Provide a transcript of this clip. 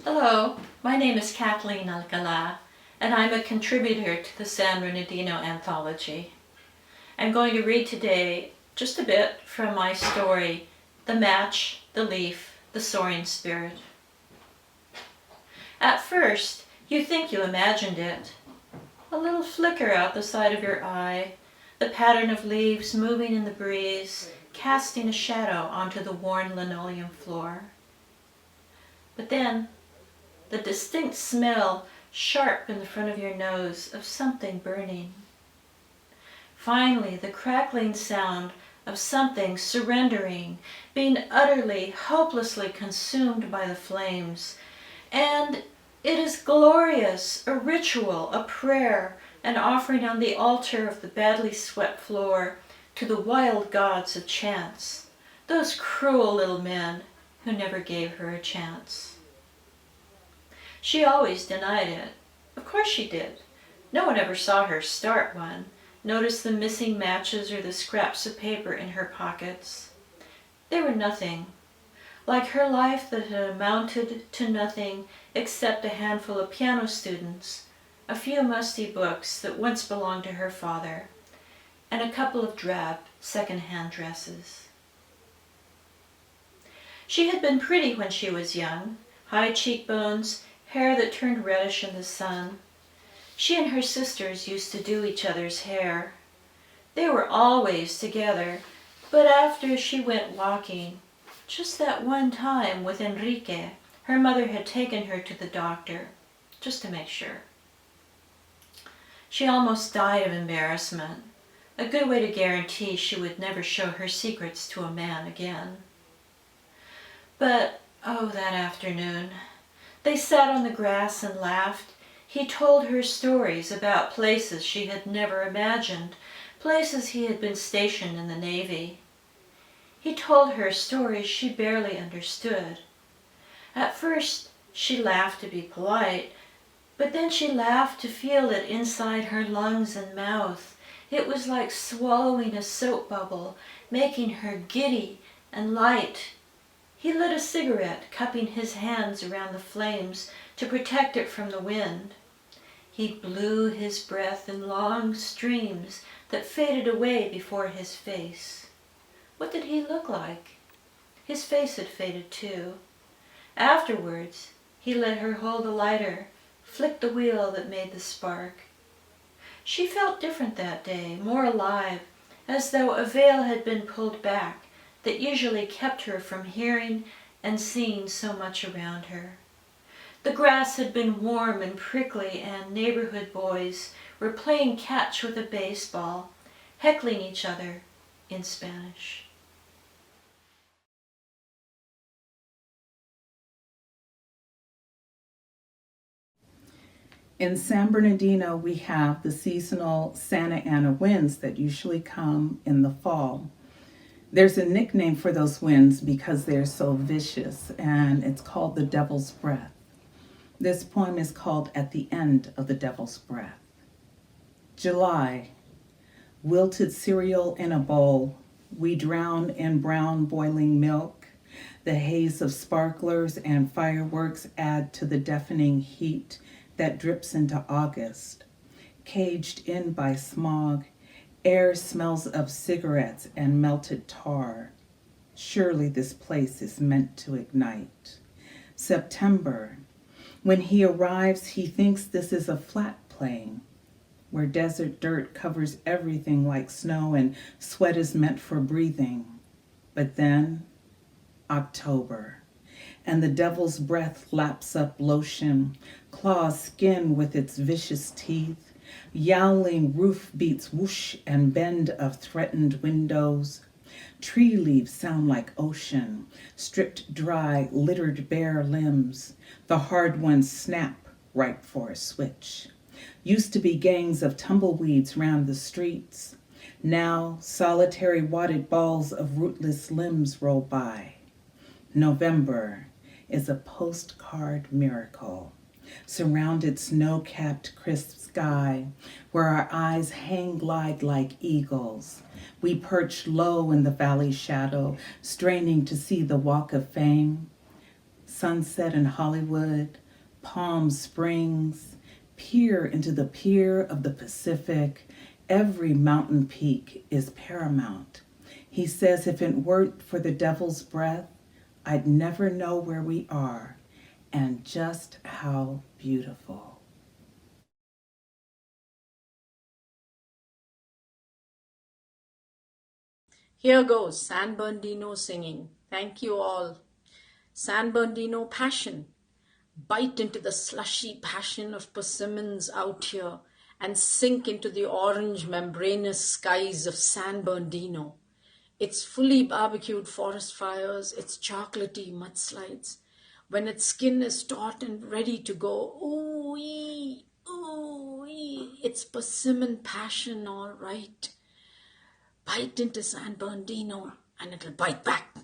Hello, my name is Kathleen Alcala, and I'm a contributor to the San Bernardino anthology. I'm going to read today just a bit from my story, The Match, the Leaf, the Soaring Spirit. At first, you think you imagined it. A little flicker out the side of your eye, the pattern of leaves moving in the breeze, casting a shadow onto the worn linoleum floor. But then, the distinct smell sharp in the front of your nose of something burning. Finally, the crackling sound of something surrendering, being utterly, hopelessly consumed by the flames. And it is glorious, a ritual, a prayer, an offering on the altar of the badly swept floor to the wild gods of chance, those cruel little men who never gave her a chance. She always denied it. Of course she did. No one ever saw her start one, notice the missing matches or the scraps of paper in her pockets. They were nothing, like her life that had amounted to nothing except a handful of piano students, a few musty books that once belonged to her father, and a couple of drab second-hand dresses. She had been pretty when she was young, high cheekbones, hair that turned reddish in the sun. She and her sisters used to do each other's hair. They were always together, but after she went walking, just that one time with Enrique, her mother had taken her to the doctor, just to make sure. She almost died of embarrassment, a good way to guarantee she would never show her secrets to a man again. But, oh, that afternoon, they sat on the grass and laughed. He told her stories about places she had never imagined, places he had been stationed in the Navy. He told her stories she barely understood. At first, she laughed to be polite, but then she laughed to feel it inside her lungs and mouth. It was like swallowing a soap bubble, making her giddy and light. He lit a cigarette, cupping his hands around the flames to protect it from the wind. He blew his breath in long streams that faded away before his face. What did he look like? His face had faded too. Afterwards, he let her hold the lighter, flicked the wheel that made the spark. She felt different that day, more alive, as though a veil had been pulled back that usually kept her from hearing and seeing so much around her. The grass had been warm and prickly, and neighborhood boys were playing catch with a baseball, heckling each other in Spanish. In San Bernardino, we have the seasonal Santa Ana winds that usually come in the fall. There's a nickname for those winds because they're so vicious, and it's called the Devil's Breath. This poem is called At the End of the Devil's Breath. July. Wilted cereal in a bowl. We drown in brown boiling milk. The haze of sparklers and fireworks add to the deafening heat that drips into August. Caged in by smog, air smells of cigarettes and melted tar. Surely this place is meant to ignite. September. When he arrives, he thinks this is a flat plain, where desert dirt covers everything like snow and sweat is meant for breathing. But then, October, and the devil's breath laps up lotion, claws skin with its vicious teeth, yowling roof beats whoosh and bend of threatened windows. Tree leaves sound like ocean, stripped dry, littered bare limbs. The hard ones snap, ripe for a switch. Used to be gangs of tumbleweeds round the streets. Now solitary wadded balls of rootless limbs roll by. November is a postcard miracle. Surrounded snow-capped crisp sky, where our eyes hang glide like eagles. We perch low in the valley shadow, straining to see the walk of fame. sunset in Hollywood, Palm Springs, peer into the pier of the Pacific. Every mountain peak is paramount. He says if it weren't for the devil's breath, I'd never know where we are and just how beautiful. Here goes San Bernardino singing. Thank you all. San Bernardino passion. Bite into the slushy passion of persimmons out here and sink into the orange membranous skies of San Bernardino. Its fully barbecued forest fires, its chocolatey mudslides. When its skin is taut and ready to go, ooh-wee, ooh-wee, it's persimmon passion, all right. Bite into San Bernardino and it'll bite back.